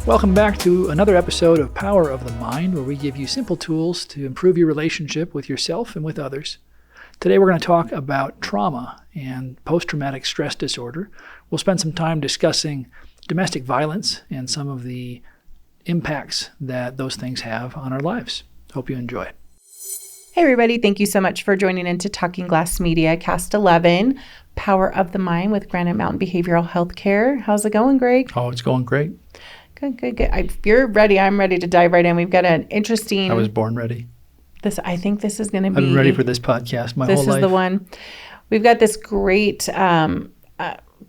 Welcome back to another episode of Power of the Mind, where we give you simple tools to improve your relationship with yourself and with others. Today we're going to talk about trauma and post-traumatic stress disorder. We'll spend some time discussing domestic violence and some of the impacts that those things have on our lives. Hope you enjoy. Hey everybody, thank you so much for joining into Talking Glass Media, Cast 11, Power of the Mind with Granite Mountain Behavioral Healthcare. How's it going, Greg? Oh, it's going great. Good. If you're ready, I'm ready to dive right in. We've got an interesting... I was born ready. I think this is going to be... I've been ready for this podcast my whole life. This is the one. We've got this great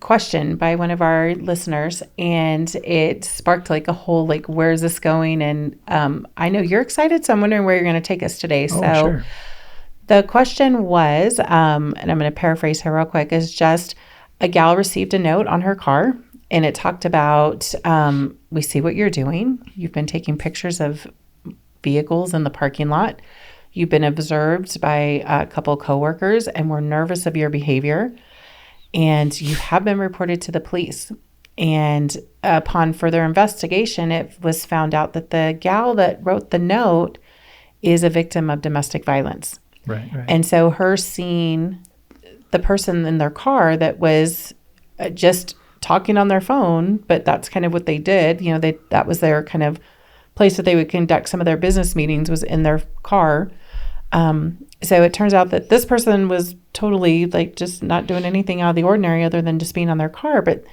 question by one of our listeners, and it sparked like a whole, where is this going? And I know you're excited, so I'm wondering where you're going to take us today. Sure. The question was, and I'm going to paraphrase her real quick, is just a gal received a note on her car, and it talked about, we see what you're doing. You've been taking pictures of vehicles in the parking lot. You've been observed by a couple of coworkers, and we're nervous of your behavior. And you have been reported to the police. And upon further investigation, it was found out that the gal that wrote the note is a victim of domestic violence. Right. And so her seeing the person in their car that was just talking on their phone, but that's kind of what they did. You know, that was their kind of place that they would conduct some of their business meetings, was in their car. So it turns out that this person was totally just not doing anything out of the ordinary other than just being on their car. But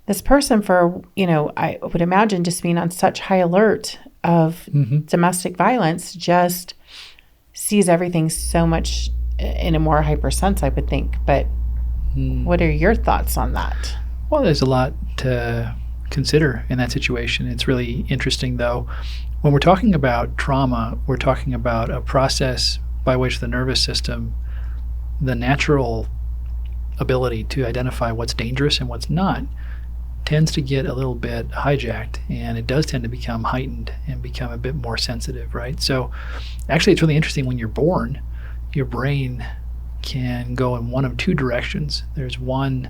this person, I would imagine, just being on such high alert of domestic violence, just sees everything so much in a more hyper sense, I would think. But what are your thoughts on that? Well, there's a lot to consider in that situation. It's really interesting, though. When we're talking about trauma, we're talking about a process by which the nervous system, the natural ability to identify what's dangerous and what's not, tends to get a little bit hijacked, and it does tend to become heightened and become a bit more sensitive, right? So actually, it's really interesting. When you're born, your brain can go in one of two directions. There's one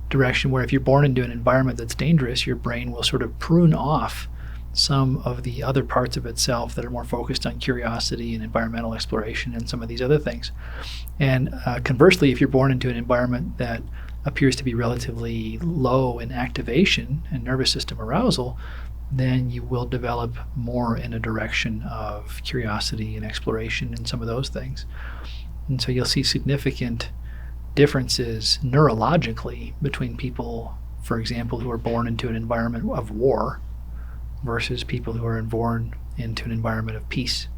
direction where if you're born into an environment that's dangerous, your brain will sort of prune off some of the other parts of itself that are more focused on curiosity and environmental exploration and some of these other things. And conversely, if you're born into an environment that appears to be relatively low in activation and nervous system arousal, then you will develop more in a direction of curiosity and exploration and some of those things. And so you'll see significant differences neurologically between people, for example, who are born into an environment of war versus people who are born into an environment of peace.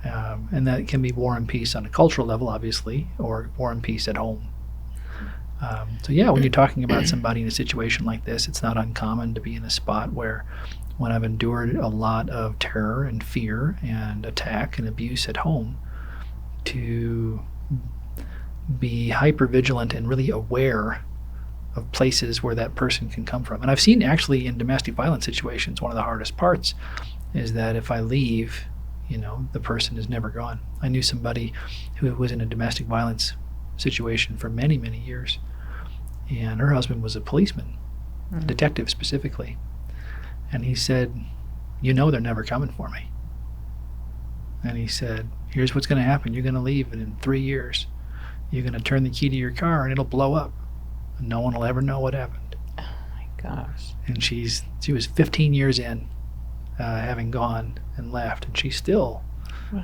And that can be war and peace on a cultural level, obviously, or war and peace at home. When you're talking about somebody in a situation like this, it's not uncommon to be in a spot where, when I've endured a lot of terror and fear and attack and abuse at home, to be hypervigilant and really aware of places where that person can come from. And I've seen, actually, in domestic violence situations, one of the hardest parts is that if I leave, the person is never gone. I knew somebody who was in a domestic violence situation for many, many years, and her husband was a policeman, a detective specifically. And he said, they're never coming for me. And he said, here's what's going to happen. You're going to leave, and in 3 years, you're going to turn the key to your car and it'll blow up. And no one will ever know what happened. Oh my gosh. And she was 15 years in, having gone and left, and she still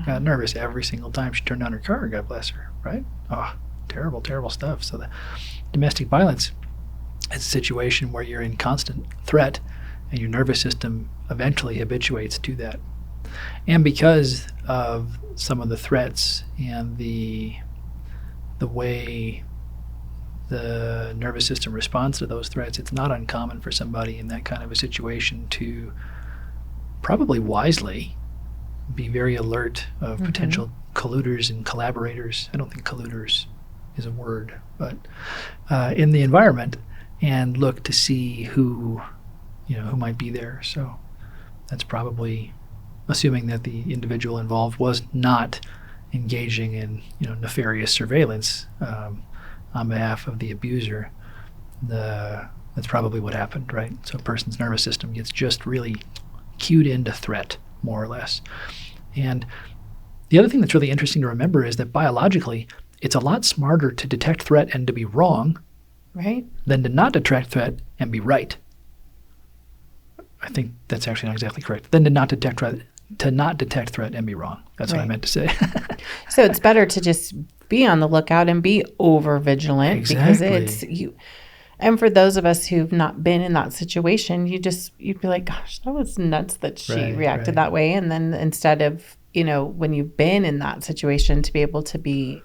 got nervous every single time she turned on her car, God bless her, right? Oh, terrible, terrible stuff. So the domestic violence is a situation where you're in constant threat and your nervous system eventually habituates to that. And because of some of the threats and the way the nervous system responds to those threats, it's not uncommon for somebody in that kind of a situation to probably wisely be very alert of potential colluders and collaborators. I don't think colluders is a word, but in the environment, and look to see who might be there. So that's probably assuming that the individual involved was not engaging in nefarious surveillance on behalf of the abuser. The That's probably what happened, right? So a person's nervous system gets just really cued into threat, more or less. And the other thing that's really interesting to remember is that biologically, it's a lot smarter to detect threat and to be wrong Right. than to not detect threat and be right. I think that's actually not exactly correct. Than to not detect threat and be wrong. That's what I Right. meant to say. So it's better to just be on the lookout and be over vigilant because Exactly. it's you. And for those of us who've not been in that situation, you'd be like, gosh, that was nuts that she Right, reacted right. that way. And then instead of, when you've been in that situation, to be able to be,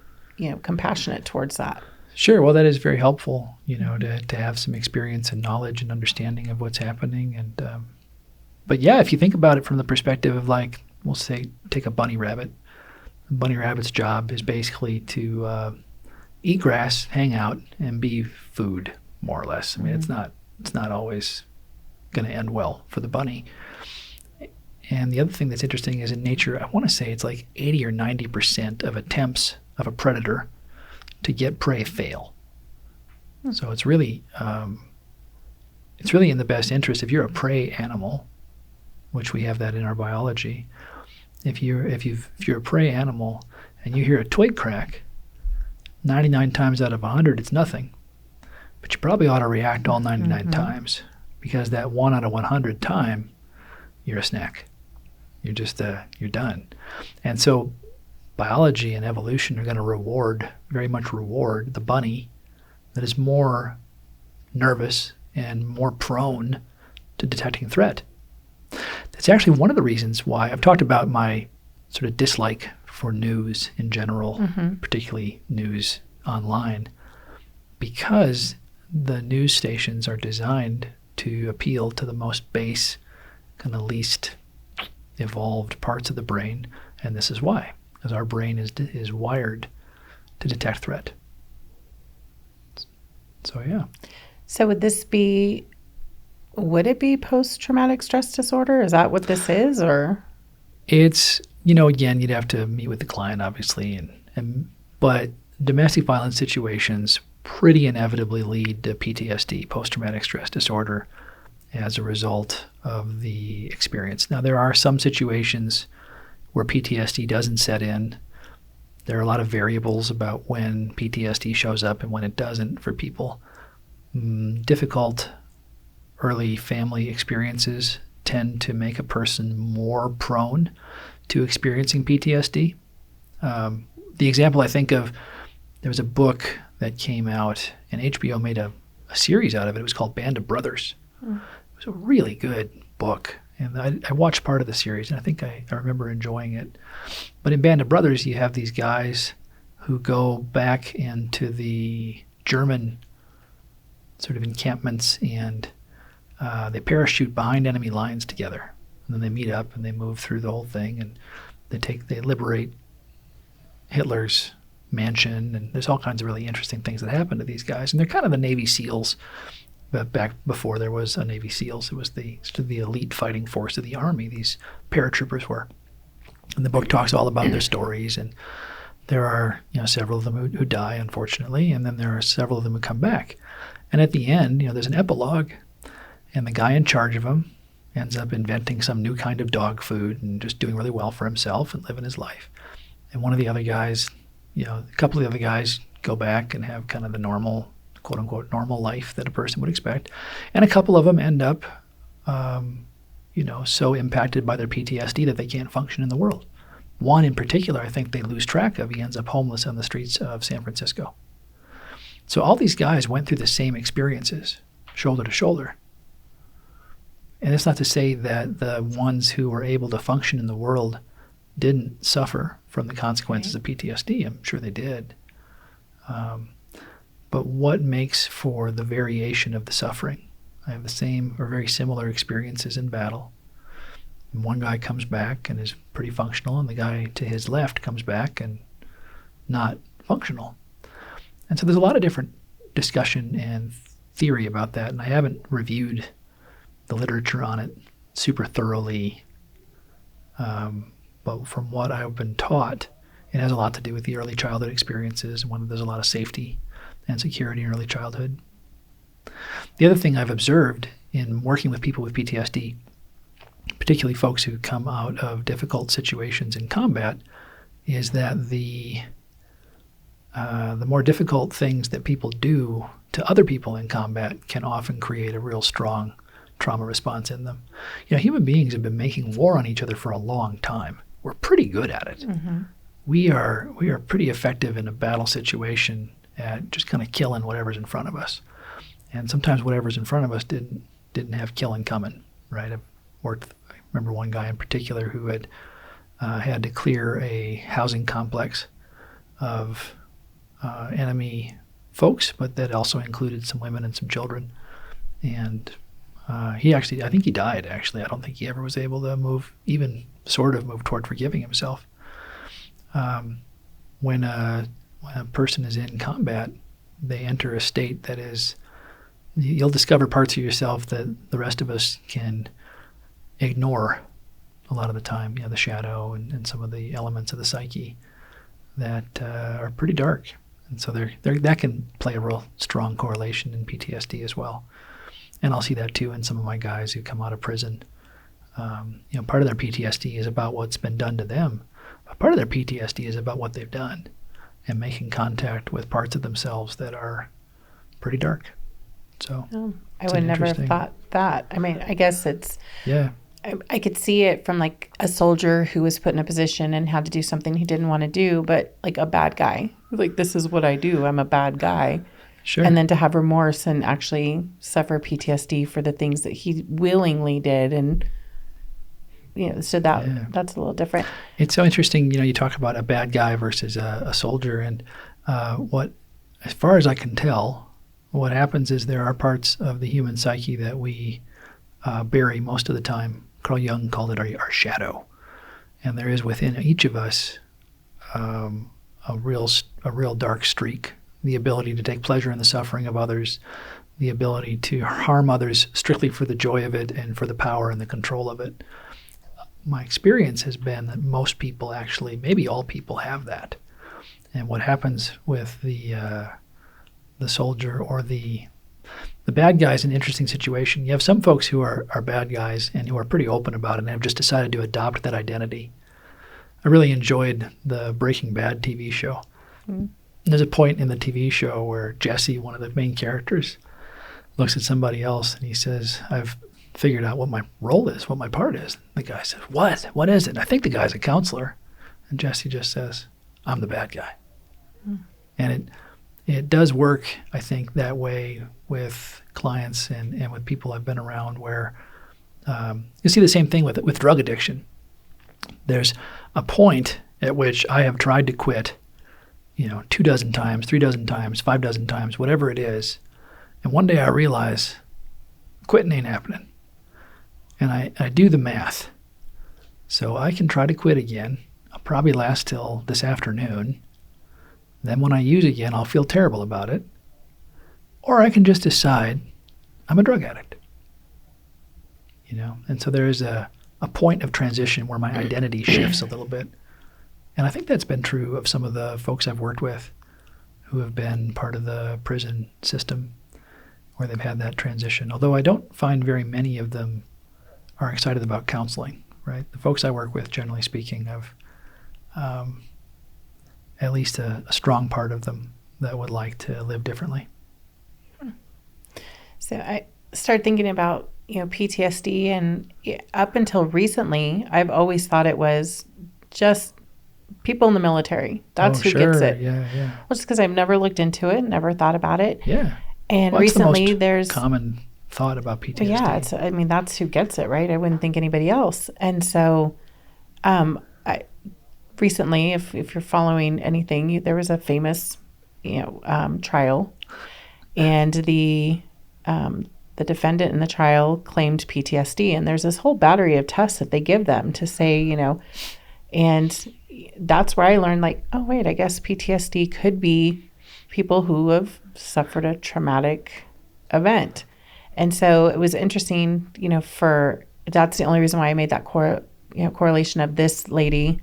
compassionate towards that. Sure. Well, that is very helpful, to have some experience and knowledge and understanding of what's happening. And but yeah, if you think about it from the perspective of, like, we'll say, take a bunny rabbit. The bunny rabbit's job is basically to eat grass, hang out, and be food, more or less. I mean, it's not always going to end well for the bunny. And the other thing that's interesting is in nature, I want to say it's like 80 or 90% of attempts of a predator to get prey fail. So it's really in the best interest if you're a prey animal, which we have that in our biology. If you're a prey animal and you hear a twig crack, 99 times out of 100 it's nothing, but you probably ought to react all 99 times, because that 1 out of 100 time you're a snack. You're just you're done. And so biology and evolution are going to very much reward the bunny that is more nervous and more prone to detecting threat. That's actually one of the reasons why I've talked about my sort of dislike for news in general, particularly news online, because the news stations are designed to appeal to the most base, kind of least evolved parts of the brain. And this is why, because our brain is wired to detect threat. So yeah. So would it be post-traumatic stress disorder? Is that what this is, or? It's, again, you'd have to meet with the client, obviously, but domestic violence situations pretty inevitably lead to PTSD, post-traumatic stress disorder, as a result of the experience. Now, there are some situations where PTSD doesn't set in. There are a lot of variables about when PTSD shows up and when it doesn't for people. Difficult early family experiences tend to make a person more prone to experiencing PTSD. The example I think of, there was a book that came out, and HBO made a series out of it. It was called Band of Brothers. It was a really good book, and I watched part of the series, and I think I remember enjoying it. But in Band of Brothers, you have these guys who go back into the German sort of encampments, and they parachute behind enemy lines together, and then they meet up and they move through the whole thing, and they liberate Hitler's mansion, and there's all kinds of really interesting things that happen to these guys. And they're kind of the Navy SEALs, but back before there was a Navy SEALs, it was the elite fighting force of the Army. These paratroopers were, and the book talks all about their stories. And there are several of them who die, unfortunately, and then there are several of them who come back. And at the end, there's an epilogue, and the guy in charge of them ends up inventing some new kind of dog food and just doing really well for himself and living his life. And one of the other guys, a couple of the other guys go back and have kind of the normal, quote unquote, normal life that a person would expect. And a couple of them end up, so impacted by their PTSD that they can't function in the world. One in particular, I think they lose track of. He ends up homeless on the streets of San Francisco. So all these guys went through the same experiences, shoulder to shoulder. And it's not to say that the ones who were able to function in the world didn't suffer from the consequences of PTSD. I'm sure they did. But what makes for the variation of the suffering? I have the same or very similar experiences in battle. And one guy comes back and is pretty functional, and the guy to his left comes back and not functional. And so there's a lot of different discussion and theory about that, and I haven't reviewed the literature on it super thoroughly. But from what I've been taught, it has a lot to do with the early childhood experiences, and when there's a lot of safety and security in early childhood. The other thing I've observed in working with people with PTSD, particularly folks who come out of difficult situations in combat, is that the more difficult things that people do to other people in combat can often create a real strong trauma response in them. Human beings have been making war on each other for a long time. We're pretty good at it. Mm-hmm. We are pretty effective in a battle situation at just kind of killing whatever's in front of us. And sometimes whatever's in front of us didn't have killing coming, right? I remember one guy in particular who had to clear a housing complex of enemy folks, but that also included some women and some children. And I think he died, actually. I don't think he ever was able to move toward forgiving himself. When a person is in combat, they enter a state that is, you'll discover parts of yourself that the rest of us can ignore a lot of the time, the shadow and some of the elements of the psyche that are pretty dark. And so that can play a real strong correlation in PTSD as well. And I'll see that too in some of my guys who come out of prison. Part of their PTSD is about what's been done to them, but part of their PTSD is about what they've done and making contact with parts of themselves that are pretty dark. So I would never have thought that. I mean, I guess it's... Yeah. I could see it from like a soldier who was put in a position and had to do something he didn't want to do, but like a bad guy. Like, this is what I do. I'm a bad guy. Sure. And then to have remorse and actually suffer PTSD for the things that he willingly did. And, so that's a little different. It's so interesting, you talk about a bad guy versus a soldier. And as far as I can tell, what happens is there are parts of the human psyche that we bury most of the time. Carl Jung called it our shadow. And there is within each of us a real dark streak, the ability to take pleasure in the suffering of others, the ability to harm others strictly for the joy of it and for the power and the control of it. My experience has been that most people actually, maybe all people, have that. And what happens with the soldier or the bad guy is an interesting situation. You have some folks who are bad guys and who are pretty open about it and have just decided to adopt that identity. I really enjoyed the Breaking Bad TV show. Mm. There's a point in the TV show where Jesse, one of the main characters, looks at somebody else and he says, "I've figured out what my role is, what my part is." The guy says, "What? What is it?" "I think the guy's a counselor." And Jesse just says, "I'm the bad guy." Mm. And it does work, I think, that way with clients and with people I've been around where you see the same thing with drug addiction. There's a point at which I have tried to quit, 24 times, 36 times, 56 times, whatever it is. And one day I realize quitting ain't happening. And I do the math. So I can try to quit again. I'll probably last till this afternoon. Then when I use again, I'll feel terrible about it. Or I can just decide I'm a drug addict. And so there is a point of transition where my identity shifts a little bit. And I think that's been true of some of the folks I've worked with who have been part of the prison system where they've had that transition. Although I don't find very many of them are excited about counseling, right? The folks I work with, generally speaking, have at least a strong part of them that would like to live differently. So I started thinking about, PTSD, and up until recently, I've always thought it was just people in the military. That's who gets it. Yeah. Well, just because I've never looked into it, never thought about it. Yeah. And recently there's common thought about PTSD. Yeah, that's who gets it, right? I wouldn't think anybody else. And so recently, if you're following anything, there was a famous, trial, and the defendant in the trial claimed PTSD, and there's this whole battery of tests that they give them to say, and that's where I learned, like, oh wait, I guess PTSD could be people who have suffered a traumatic event. And so it was interesting, that's the only reason why I made that correlation of this lady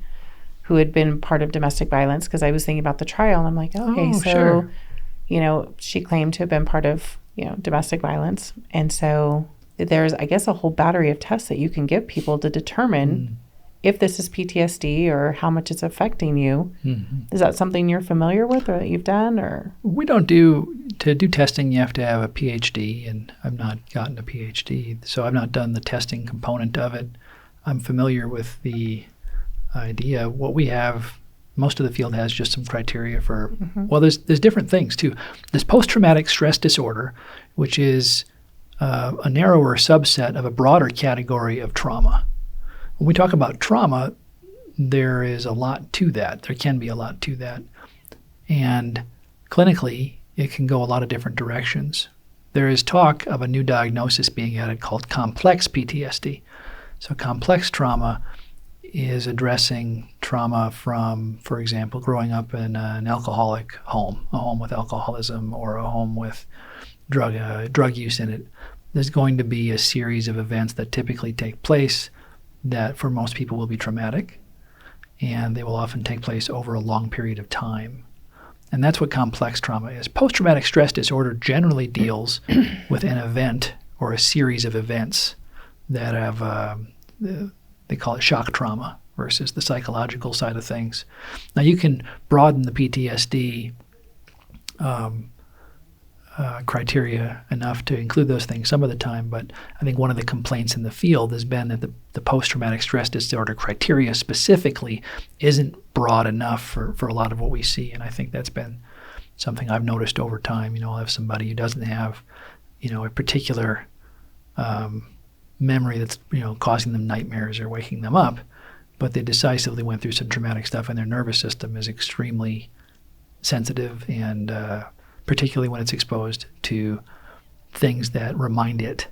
who had been part of domestic violence, because I was thinking about the trial and I'm like, okay, so, sure. She claimed to have been part of domestic violence. And so there's, I guess, a whole battery of tests that you can give people to determine if this is PTSD or how much it's affecting you. Is that something you're familiar with or that you've done? Or We don't to do testing, you have to have a PhD, and I've not gotten a PhD, so I've not done the testing component of it. I'm familiar with the idea. What we have, most of the field has just some criteria for, well, there's different things too. There's post-traumatic stress disorder, which is a narrower subset of a broader category of trauma. When we talk about trauma, there is a lot to that. There can be a lot to that. And clinically, it can go a lot of different directions. There is talk of a new diagnosis being added called complex PTSD. So complex trauma is addressing trauma from, for example, growing up in an alcoholic home, a home with alcoholism or a home with drug use in it. There's going to be a series of events that typically take place that for most people will be traumatic, and they will often take place over a long period of time. And that's what complex trauma is. Post-traumatic stress disorder generally deals with an event or a series of events that have, they call it shock trauma versus the psychological side of things. Now you can broaden the PTSD criteria enough to include those things some of the time, but I think one of the complaints in the field has been that the post-traumatic stress disorder criteria specifically isn't broad enough for a lot of what we see, and I think that's been something I've noticed over time. I'll have somebody who doesn't have, a particular memory that's, causing them nightmares or waking them up, but they decisively went through some traumatic stuff and their nervous system is extremely sensitive and particularly when it's exposed to things that remind it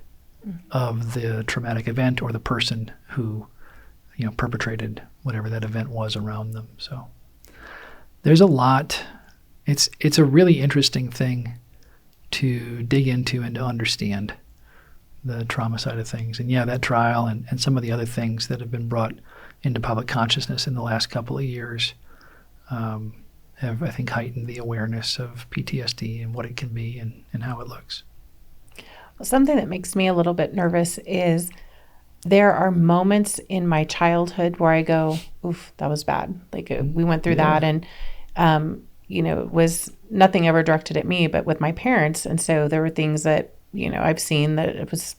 of the traumatic event or the person who, perpetrated whatever that event was around them. So there's a lot. It's a really interesting thing to dig into and to understand the trauma side of things. And yeah, that trial and some of the other things that have been brought into public consciousness in the last couple of years have, I think, heightened the awareness of PTSD and what it can be and how it looks. Well, something that makes me a little bit nervous is there are moments in my childhood where I go, oof, that was bad. Like we went through that and, it was nothing ever directed at me, but with my parents. And so there were things that, I've seen that it was,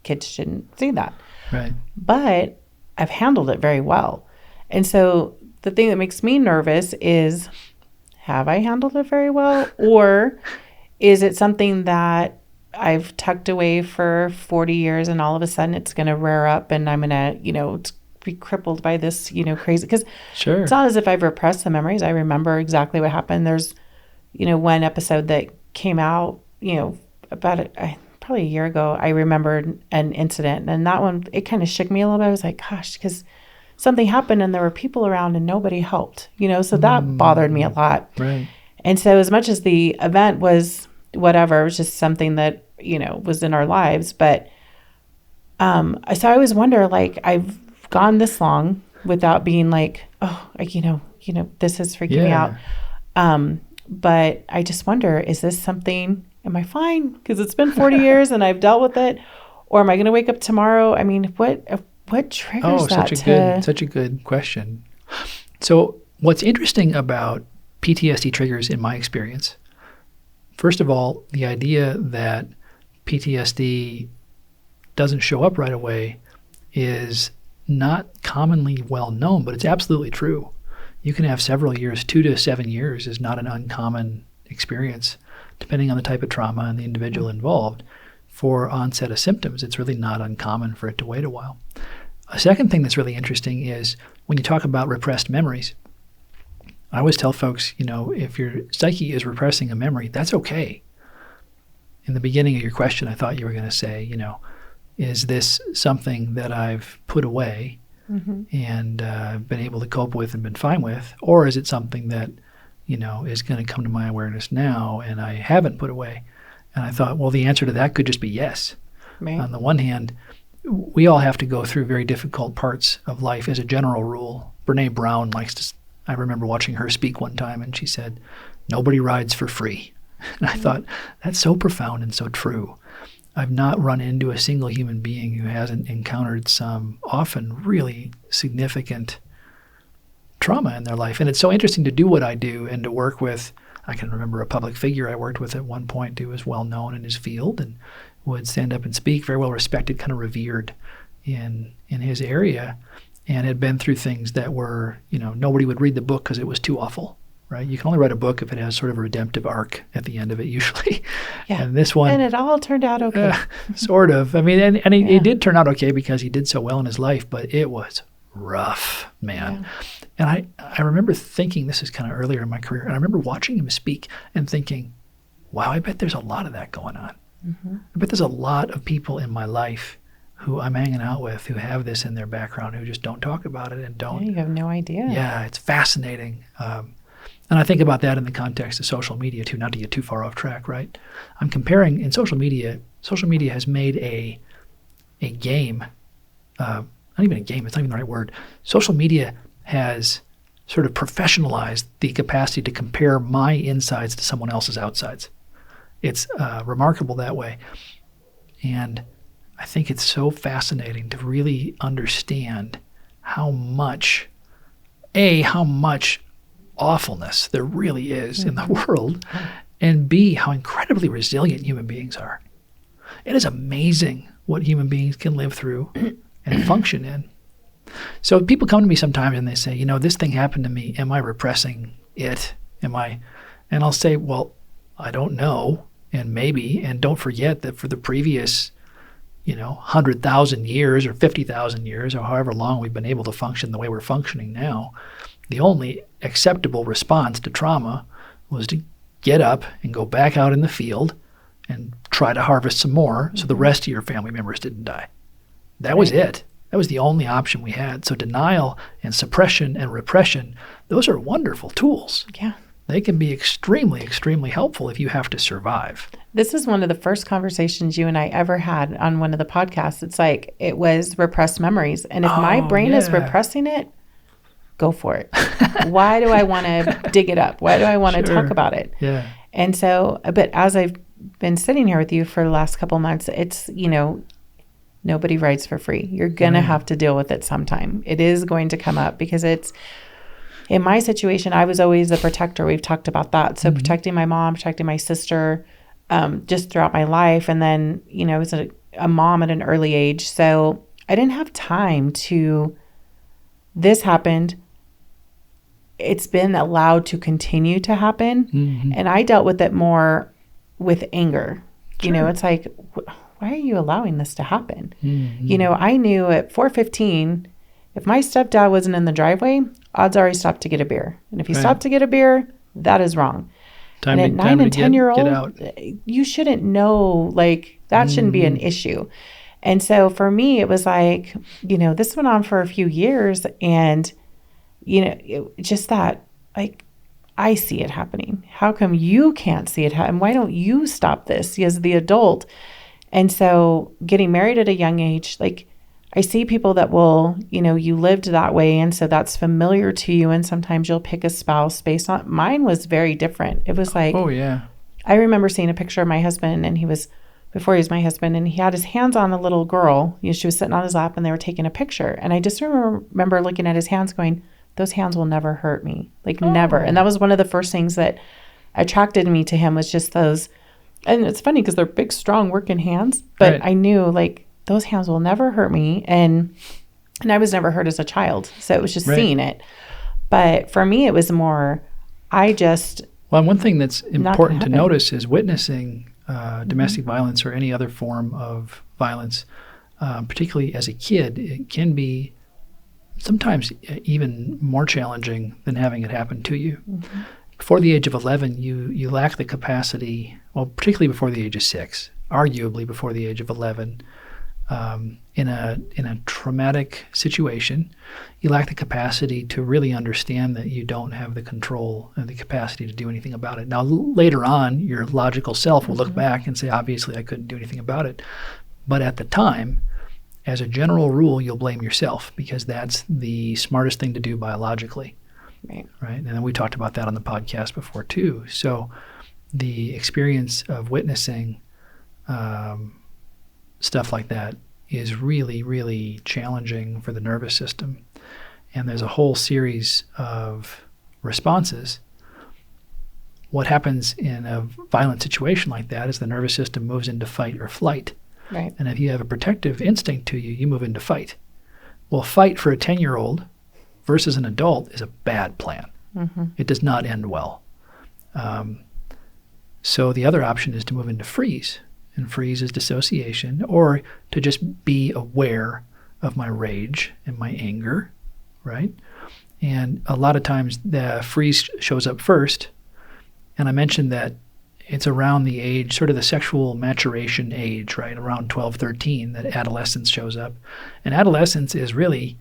kids shouldn't see that. Right. But I've handled it very well. And so the thing that makes me nervous is, have I handled it very well? Or is it something that I've tucked away for 40 years and all of a sudden it's going to rear up and I'm going to, be crippled by this, crazy. Because Sure. It's not as if I've repressed the memories. I remember exactly what happened. There's, one episode that came out, about probably a year ago. I remembered an incident, and that one, it kind of shook me a little bit. I was like, gosh, because something happened and there were people around and nobody helped, so that bothered me a lot. Right. And so as much as the event was whatever, it was just something that, was in our lives. But so I always wonder, like, I've gone this long without being like, oh, this is freaking me out. But I just wonder, is this something, am I fine? Because it's been 40 years and I've dealt with it. Or am I going to wake up tomorrow? I mean, what triggers that? Such a good question. So what's interesting about PTSD triggers in my experience, first of all, the idea that PTSD doesn't show up right away is not commonly well known, but it's absolutely true. You can have several years, 2 to 7 years is not an uncommon experience, depending on the type of trauma and the individual involved. For onset of symptoms, it's really not uncommon for it to wait a while. A second thing that's really interesting is when you talk about repressed memories, I always tell folks, if your psyche is repressing a memory, that's okay. In the beginning of your question, I thought you were going to say, is this something that I've put away and been able to cope with and been fine with? Or is it something that, is going to come to my awareness now and I haven't put away? And I thought, well, the answer to that could just be yes. Right. On the one hand, we all have to go through very difficult parts of life as a general rule. Brene Brown I remember watching her speak one time and she said, nobody rides for free. And I thought, that's so profound and so true. I've not run into a single human being who hasn't encountered some often really significant trauma in their life. And it's so interesting to do what I do and to work with. I can remember a public figure I worked with at one point who was well known in his field and would stand up and speak, very well respected, kind of revered in his area, and had been through things that were, nobody would read the book because it was too awful, right? You can only write a book if it has sort of a redemptive arc at the end of it, usually. Yeah. And this one... And it all turned out okay. Sort of. I mean, and he did turn out okay because he did so well in his life, but it was rough, man. Yeah. And I remember thinking, this is kind of earlier in my career, and I remember watching him speak and thinking, wow, I bet there's a lot of that going on. Mm-hmm. I bet there's a lot of people in my life who I'm hanging out with who have this in their background, who just don't talk about it and don't. Yeah, you have no idea. Yeah, it's fascinating. And I think about that in the context of social media too, not to get too far off track, right? I'm comparing in social media has made a game, not even a game, it's not even the right word. Social media has sort of professionalized the capacity to compare my insides to someone else's outsides. It's remarkable that way. And I think it's so fascinating to really understand how much awfulness there really is in the world, and B, how incredibly resilient human beings are. It is amazing what human beings can live through and function in. So people come to me sometimes and they say, this thing happened to me. Am I repressing it? And I'll say, well, I don't know. And maybe, and don't forget that for the previous 100,000 years or 50,000 years or however long we've been able to function the way we're functioning now, the only acceptable response to trauma was to get up and go back out in the field and try to harvest some more so the rest of your family members didn't die. That was it. That was the only option we had. So denial and suppression and repression, those are wonderful tools. Yeah. They can be extremely, extremely helpful if you have to survive. This is one of the first conversations you and I ever had on one of the podcasts. It's like, it was repressed memories. And if my brain is repressing it, go for it. Why do I want to dig it up? Why do I want to talk about it? Yeah. And so, but as I've been sitting here with you for the last couple of months, it's, nobody writes for free. You're going to have to deal with it sometime. It is going to come up because it's, in my situation, I was always a protector. We've talked about that. So protecting my mom, protecting my sister, just throughout my life. And then, I was a mom at an early age. So I didn't have time to, this happened. It's been allowed to continue to happen. Mm-hmm. And I dealt with it more with anger. Sure. It's like, why are you allowing this to happen? Mm-hmm. I knew at 4:15, if my stepdad wasn't in the driveway, odds are he stopped to get a beer. And if he stopped to get a beer, that is wrong. And at 9 and 10-year-old, you shouldn't know, that shouldn't be an issue. And so for me, it was like, this went on for a few years. And, just that, I see it happening. How come you can't see it happen? Why don't you stop this as the adult? And so getting married at a young age, I see people that will, you lived that way. And so that's familiar to you. And sometimes you'll pick a spouse based on, mine was very different. It was like, oh yeah. I remember seeing a picture of my husband, and before he was my husband, and he had his hands on a little girl. She was sitting on his lap and they were taking a picture. And I just remember looking at his hands going, those hands will never hurt me. Never. And that was one of the first things that attracted me to him, was just those. And it's funny because they're big, strong working hands, but I knew those hands will never hurt me. And I was never hurt as a child. So it was just seeing it. But for me, it was more, well, one thing that's important to notice is witnessing domestic violence or any other form of violence, particularly as a kid, it can be sometimes even more challenging than having it happen to you. Mm-hmm. Before the age of 11, you lack the capacity, well, particularly before the age of 6, arguably before the age of 11, in a traumatic situation, you lack the capacity to really understand that you don't have the control and the capacity to do anything about it. Now, later on, your logical self will look back and say, obviously, I couldn't do anything about it. But at the time, as a general rule, you'll blame yourself because that's the smartest thing to do biologically. Right. And then we talked about that on the podcast before too. So the experience of witnessing stuff like that is really, really challenging for the nervous system. And there's a whole series of responses. What happens in a violent situation like that is the nervous system moves into fight or flight. Right. And if you have a protective instinct to you, you move into fight. Well, fight for a 10-year-old versus an adult is a bad plan. Mm-hmm. It does not end well. So the other option is to move into freeze. And freeze is dissociation, or to just be aware of my rage and my anger, right? And a lot of times the freeze shows up first. And I mentioned that it's around the age, sort of the sexual maturation age, right? Around 12, 13, that adolescence shows up. And adolescence is really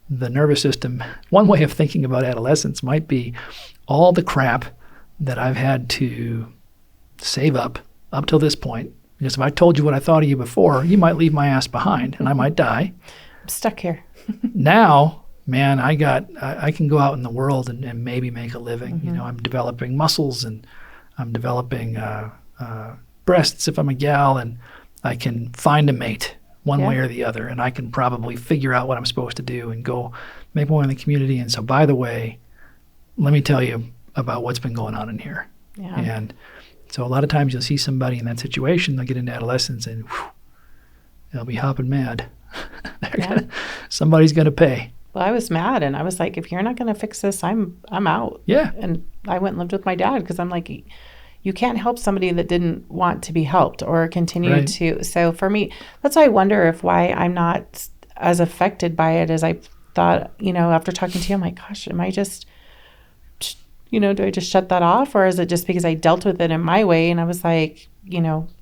the nervous system. One way of thinking about adolescence might be all the crap that I've had to save up till this point. Because if I told you what I thought of you before, you might leave my ass behind and I might die. I'm stuck here. Now, man, I can go out in the world and maybe make a living. Mm-hmm. You know, I'm developing muscles and I'm developing breasts if I'm a gal, and I can find a mate one way or the other, and I can probably figure out what I'm supposed to do and go make more in the community. And so, by the way, let me tell you about what's been going on in here. Yeah. And so a lot of times you'll see somebody in that situation, they'll get into adolescence and they'll be hopping mad. Somebody's going to pay. Well, I was mad, and I was like, if you're not going to fix this, I'm out. Yeah. And I went and lived with my dad because I'm like, you can't help somebody that didn't want to be helped or continue to. So for me, that's why I wonder why I'm not as affected by it as I thought, after talking to you. I'm like, gosh, am I just, do I just shut that off? Or is it just because I dealt with it in my way? And I was like,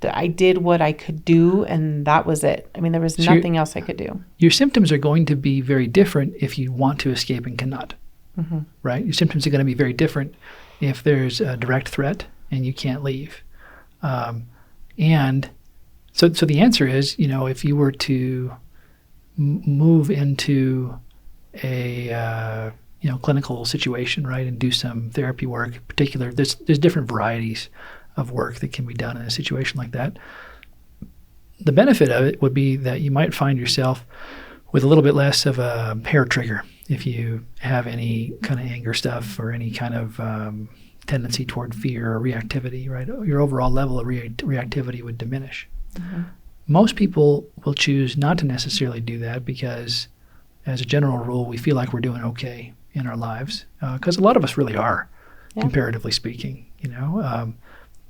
I did what I could do, and that was it. I mean, there was nothing else I could do. Your symptoms are going to be very different if you want to escape and cannot, right? Your symptoms are going to be very different if there's a direct threat and you can't leave. And so the answer is, if you were to move into a clinical situation, right, and do some therapy work, in particular, there's different varieties of work that can be done in a situation like that. The benefit of it would be that you might find yourself with a little bit less of a hair trigger if you have any kind of anger stuff or any kind of tendency toward fear or reactivity, right? Your overall level of reactivity would diminish. Mm-hmm. Most people will choose not to necessarily do that because, as a general rule, we feel like we're doing okay in our lives, because a lot of us really are, comparatively speaking,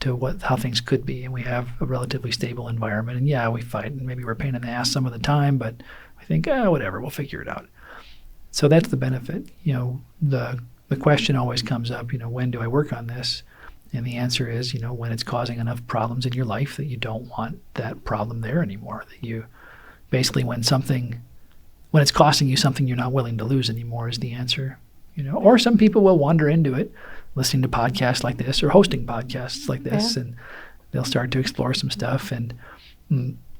to how things could be, and we have a relatively stable environment. And we fight, and maybe we're a pain in the ass some of the time, but I think, whatever, we'll figure it out. So that's the benefit. The question always comes up, when do I work on this? And the answer is, when it's causing enough problems in your life that you don't want that problem there anymore. That you basically, when it's costing you something you're not willing to lose anymore is the answer. Or some people will wander into it, listening to podcasts like this or hosting podcasts like this, and they'll start to explore some stuff. And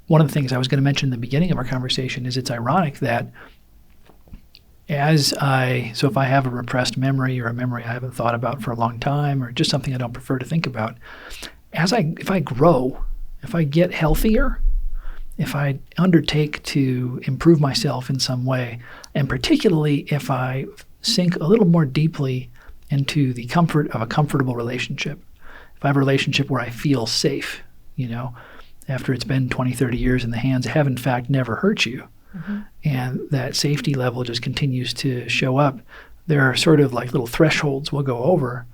one of the things I was going to mention in the beginning of our conversation is it's ironic that if I have a repressed memory or a memory I haven't thought about for a long time or just something I don't prefer to think about, if I grow, if I get healthier, if I undertake to improve myself in some way, and particularly if I sink a little more deeply into the comfort of a comfortable relationship, if I have a relationship where I feel safe, after it's been 20, 30 years and the hands have in fact never hurt you, and that safety level just continues to show up, there are sort of like little thresholds we'll go over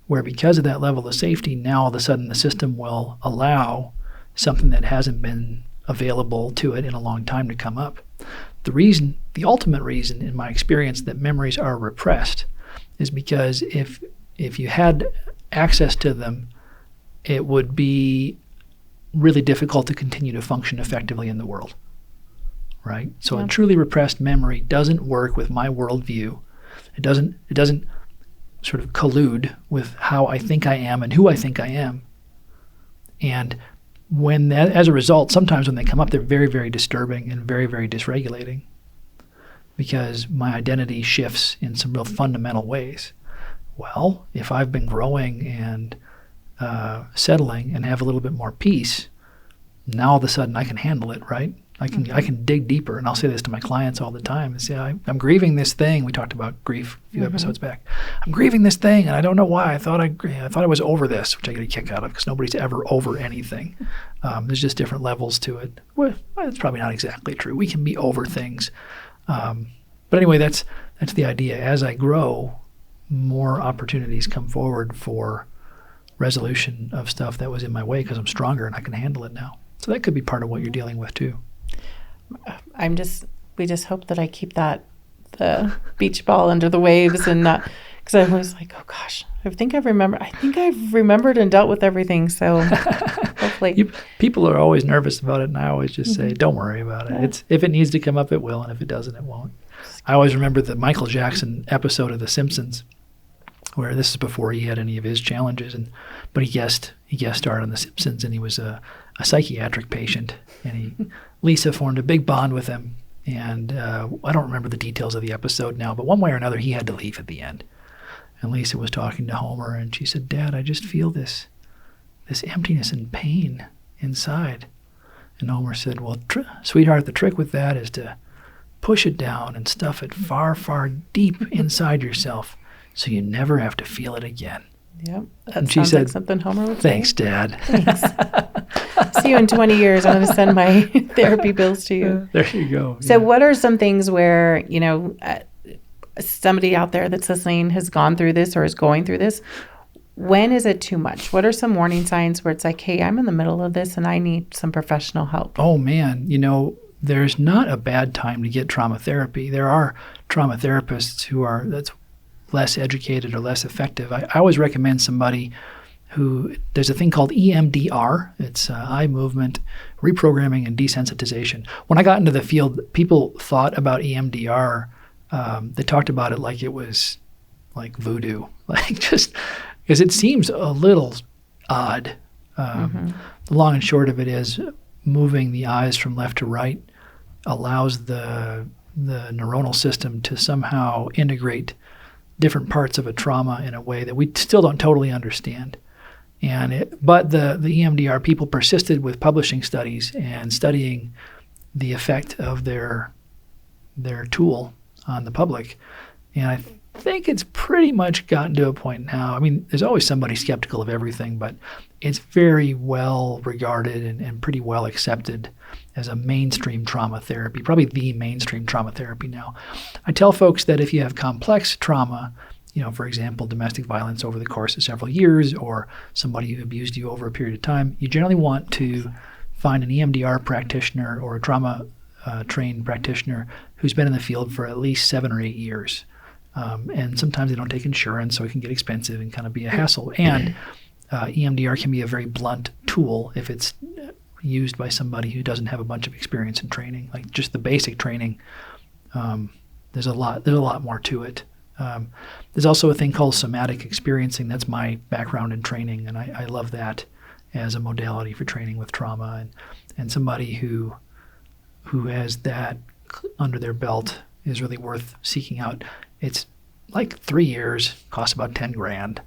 where, because of that level of safety, now all of a sudden the system will allow something that hasn't been available to it in a long time to come up. The ultimate reason in my experience that memories are repressed is because if you had access to them, it would be really difficult to continue to function effectively in the world, right? So a truly repressed memory doesn't work with my worldview. It doesn't sort of collude with how I think I am and who I think I am. And as a result, sometimes when they come up, they're very, very disturbing and very, very dysregulating, because my identity shifts in some real fundamental ways. Well, if I've been growing and settling and have a little bit more peace, now all of a sudden I can handle it, right? I can dig deeper, and I'll say this to my clients all the time. I say, I'm grieving this thing. We talked about grief a few episodes back. I'm grieving this thing, and I don't know why. I thought I was over this, which I get a kick out of because nobody's ever over anything. There's just different levels to it. Well, it's probably not exactly true. We can be over things, but anyway, that's the idea. As I grow, more opportunities come forward for resolution of stuff that was in my way because I'm stronger and I can handle it now. So that could be part of what you're dealing with too. We just hope that I keep the beach ball under the waves and not, because I was like, oh gosh, I think I've remembered and dealt with everything. So hopefully. People are always nervous about it, and I always just say, don't worry about it. Yeah. If it needs to come up, it will, and if it doesn't, it won't. I always remember the Michael Jackson episode of The Simpsons, where this is before he had any of his challenges, but he guest starred on The Simpsons, and he was a psychiatric patient, and Lisa formed a big bond with him, and I don't remember the details of the episode now, but one way or another he had to leave at the end, and Lisa was talking to Homer, and she said, Dad, I just feel this emptiness and pain inside. And Homer said, well, sweetheart, the trick with that is to push it down and stuff it far, far deep inside yourself so you never have to feel it again. Yep. That sounds like something Homer would say. Thanks, Dad. Thanks. See you in 20 years. I'm going to send my therapy bills to you. There you go. So what are some things where, somebody out there that's listening has gone through this or is going through this? When is it too much? What are some warning signs where it's like, hey, I'm in the middle of this and I need some professional help? Oh, man. There's not a bad time to get trauma therapy. There are trauma therapists that's less educated or less effective. I always recommend somebody there's a thing called EMDR. It's eye movement reprogramming and desensitization. When I got into the field, people thought about EMDR. They talked about it like it was like voodoo, like just because it seems a little odd. The long and short of it is moving the eyes from left to right allows the neuronal system to somehow integrate different parts of a trauma in a way that we still don't totally understand. But the EMDR people persisted with publishing studies and studying the effect of their tool on the public. And I think it's pretty much gotten to a point now. I mean, there's always somebody skeptical of everything, but it's very well regarded and pretty well accepted as a mainstream trauma therapy, probably the mainstream trauma therapy now. I tell folks that if you have complex trauma, for example, domestic violence over the course of several years or somebody who abused you over a period of time, you generally want to find an EMDR practitioner or a trauma trained practitioner who's been in the field for at least 7 or 8 years. And sometimes they don't take insurance, so it can get expensive and kind of be a hassle. And EMDR can be a very blunt tool if it's used by somebody who doesn't have a bunch of experience in training, like just the basic training. There's a lot more to it. There's also a thing called Somatic Experiencing. That's my background in training, and I love that as a modality for training with trauma. And somebody who has that under their belt is really worth seeking out. It's like 3 years, costs about $10,000,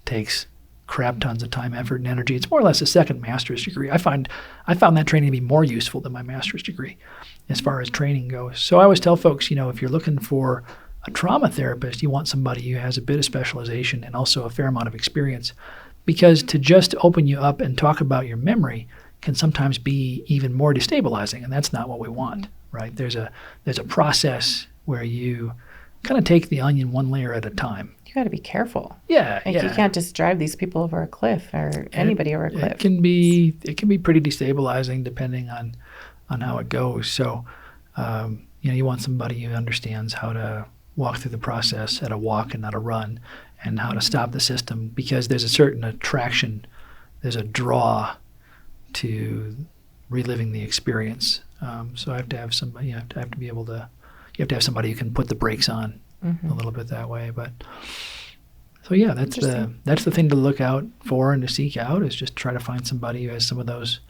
takes crap tons of time, effort, and energy. It's more or less a second master's degree. I found that training to be more useful than my master's degree as far as training goes. So I always tell folks, if you're looking for a trauma therapist, you want somebody who has a bit of specialization and also a fair amount of experience, because to just open you up and talk about your memory can sometimes be even more destabilizing, and that's not what we want, right? There's a process where you kind of take the onion one layer at a time. You got to be careful. Yeah, you can't just drive these people over a cliff or anybody over a cliff. It can be pretty destabilizing depending on how it goes. So, you want somebody who understands how to walk through the process at a walk and not a run, and how to stop the system, because there's a certain attraction, there's a draw to reliving the experience. So I have to have somebody. You have to have somebody who can put the brakes on a little bit that way. But so yeah, that's the thing to look out for and to seek out, is just try to find somebody who has some of those.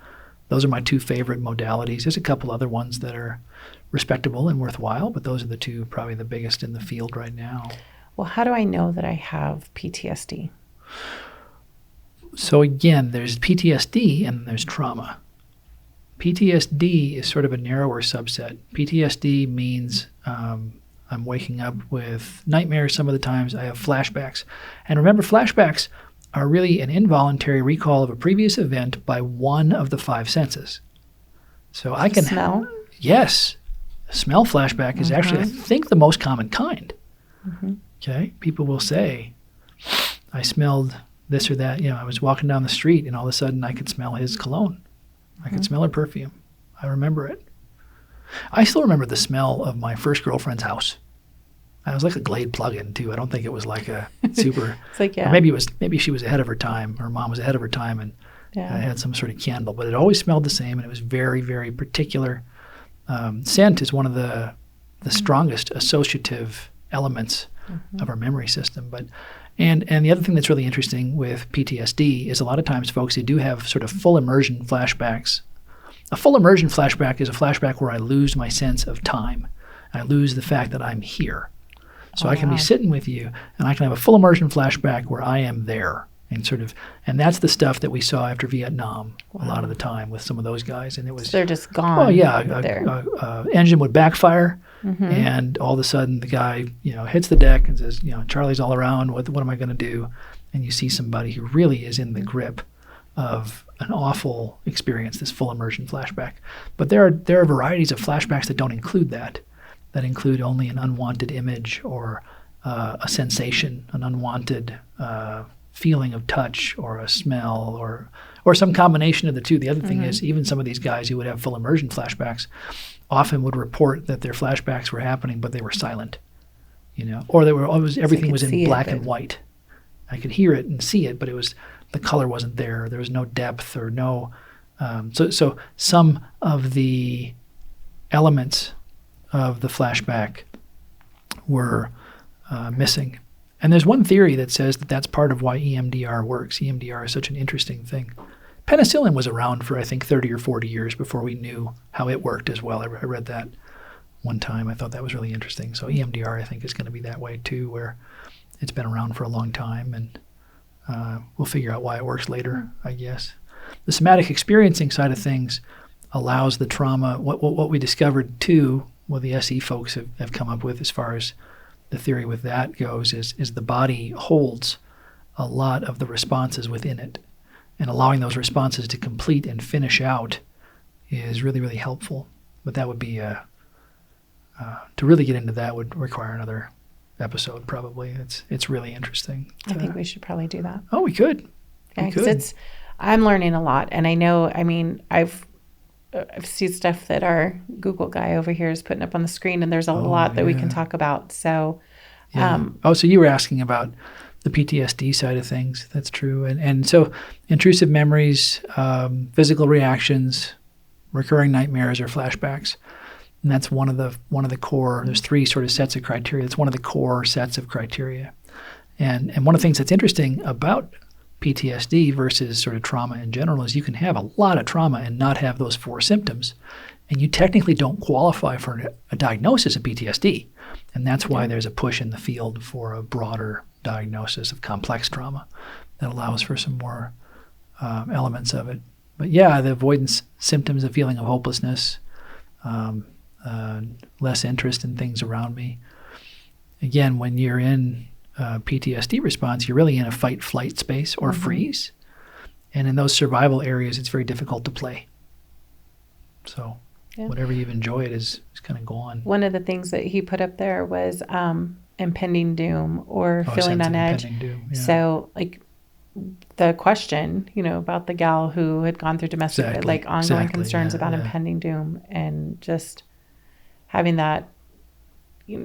Those are my 2 favorite modalities. There's a couple other ones that are respectable and worthwhile, but those are the 2 probably the biggest in the field right now. Well, how do I know that I have PTSD? So again, there's PTSD and there's trauma. PTSD is sort of a narrower subset. PTSD means I'm waking up with nightmares some of the times. I have flashbacks. And remember, flashbacks are really an involuntary recall of a previous event by one of the five senses. So I can smell. Yes. Smell flashback is actually, I think, the most common kind. Okay? People will say, I smelled this or that. I was walking down the street and all of a sudden I could smell his cologne. I could smell her perfume. I remember it. I still remember the smell of my first girlfriend's house. It was like a Glade plug-in too. I don't think it was like a super. It's like, yeah. Maybe she was ahead of her time. Her mom was ahead of her time, and I had some sort of candle. But it always smelled the same, and it was very, very particular. Scent is one of the strongest associative elements of our memory system. But and the other thing that's really interesting with PTSD is a lot of times folks who do have sort of full immersion flashbacks. A full immersion flashback is a flashback where I lose my sense of time. I lose the fact that I'm here. So I can be sitting with you, and I can have a full immersion flashback where I am there, and that's the stuff that we saw after Vietnam a lot of the time with some of those guys, and it was they're just gone. Oh yeah, engine would backfire, and all of a sudden the guy hits the deck and says, Charlie's all around. What am I going to do? And you see somebody who really is in the grip of an awful experience, this full immersion flashback. But there are varieties of flashbacks that don't include that include only an unwanted image or a sensation, an unwanted feeling of touch or a smell or some combination of the two. The other thing is even some of these guys who would have full immersion flashbacks often would report that their flashbacks were happening, but they were silent, or they were always, everything was in black and white. I could hear it and see it, but the color wasn't there. There was no depth or no. So some of the elements of the flashback were missing. And there's one theory that says that that's part of why EMDR works. EMDR is such an interesting thing. Penicillin was around for, I think, 30 or 40 years before we knew how it worked as well. I read that one time. I thought that was really interesting. So EMDR, I think, is going to be that way too, where it's been around for a long time, and we'll figure out why it works later, I guess. The somatic experiencing side of things allows the trauma. What we discovered too, what the SE folks have come up with as far as the theory with that goes, is the body holds a lot of the responses within it. And allowing those responses to complete and finish out is really, really helpful. But that would be, to really get into that would require another episode probably. It's really interesting. I think we should probably do that. Oh, we could. Yeah, because I'm learning a lot. And I know, I've seen stuff that our Google guy over here is putting up on the screen, and there's a lot that we can talk about. So, so you were asking about the PTSD side of things. That's true. And so intrusive memories, physical reactions, recurring nightmares or flashbacks. And that's one of the core, there's three sort of sets of criteria. That's one of the core sets of criteria. And one of the things that's interesting about PTSD versus sort of trauma in general is you can have a lot of trauma and not have those four symptoms. And you technically don't qualify for a diagnosis of PTSD. And that's why there's a push in the field for a broader diagnosis of complex trauma that allows for some more elements of it. But yeah, the avoidance symptoms, a feeling of hopelessness, less interest in things around me. Again, when you're in PTSD response, you're really in a fight-flight space or freeze. And in those survival areas, it's very difficult to play. So whatever you've enjoyed is kind of gone. One of the things that he put up there was impending doom or feeling on edge. Doom, yeah. So like the question, about the gal who had gone through domestic, ongoing concerns about impending doom, and just having that,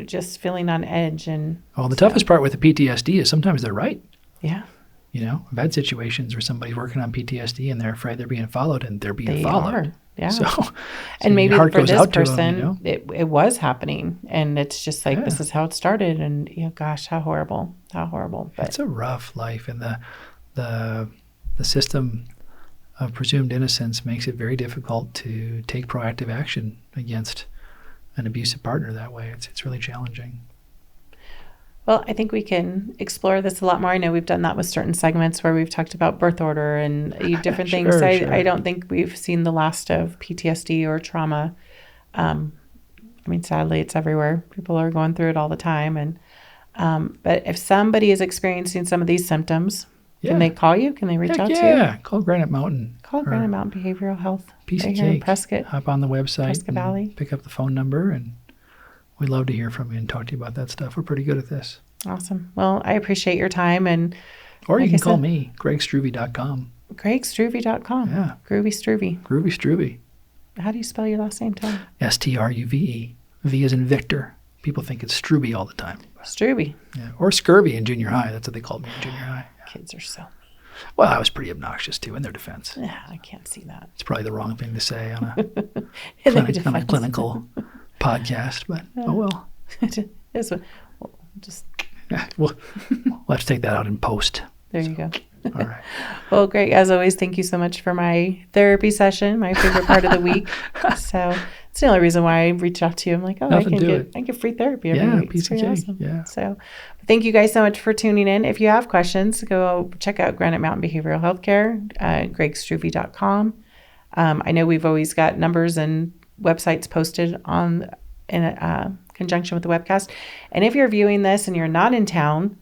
just feeling on edge. And the toughest part with the PTSD is sometimes they're right. Yeah. I've had situations where somebody's working on PTSD and they're afraid they're being followed, and they're being followed. Are. Yeah. So and maybe for this person, them, it was happening, and it's just like, this is how it started. And gosh, how horrible. But it's a rough life, and the system of presumed innocence makes it very difficult to take proactive action against an abusive partner that way. It's really challenging. Well, I think we can explore this a lot more. I know we've done that with certain segments where we've talked about birth order and different things. Sure, I, sure. I don't think we've seen the last of PTSD or trauma. I mean, sadly, it's everywhere. People are going through it all the time. And but if somebody is experiencing some of these symptoms, can they call you? Can they reach out to you? Yeah, call Granite Mountain. Call Granite Mountain Behavioral Health. Piece right of here in cake. Prescott. Hop on the website. Prescott Valley. Pick up the phone number, and we'd love to hear from you and talk to you about that stuff. We're pretty good at this. Awesome. Well, I appreciate your time. Or you can call me, gregstruve.com. gregstruve.com. Yeah. Groovy Struve. Groovy Struve. How do you spell your last name, Tom? Struve. V as in Victor. People think it's Struve all the time. Struve. Yeah. Or scurvy in junior high. That's what they called me in junior high. Yeah. Kids are so mean. Well, I was pretty obnoxious, too, in their defense. Yeah, I can't see that. It's probably the wrong thing to say on a, In their on a defense. clinical podcast, but oh well. Just Yeah, we'll have to take that out in post. there you go. All right. Well, Greg, as always, thank you so much for my therapy session, my favorite part of the week. So it's the only reason why I reached out to you. I'm like, I get free therapy every week. Piece It's of pretty cake. awesome. Yeah. So thank you guys so much for tuning in. If you have questions, go check out Granite Mountain Behavioral Healthcare, gregstruve.com. I know we've always got numbers and websites posted in conjunction with the webcast. And if you're viewing this and you're not in town,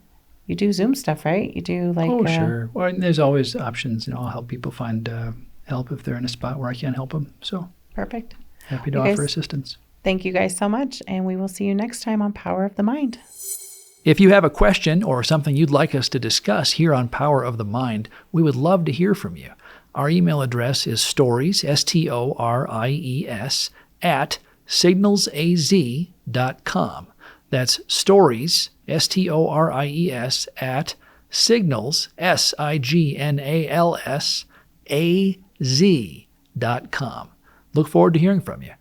you do Zoom stuff, right? You do sure. Well, there's always options. I'll help people find help if they're in a spot where I can't help them. So perfect. Happy to offer assistance. Thank you guys so much, and we will see you next time on Power of the Mind. If you have a question or something you'd like us to discuss here on Power of the Mind, we would love to hear from you. Our email address is stories, STORIES, at signalsaz.com. That's stories, STORIES, at signals, SIGNALS, AZ.com. Look forward to hearing from you.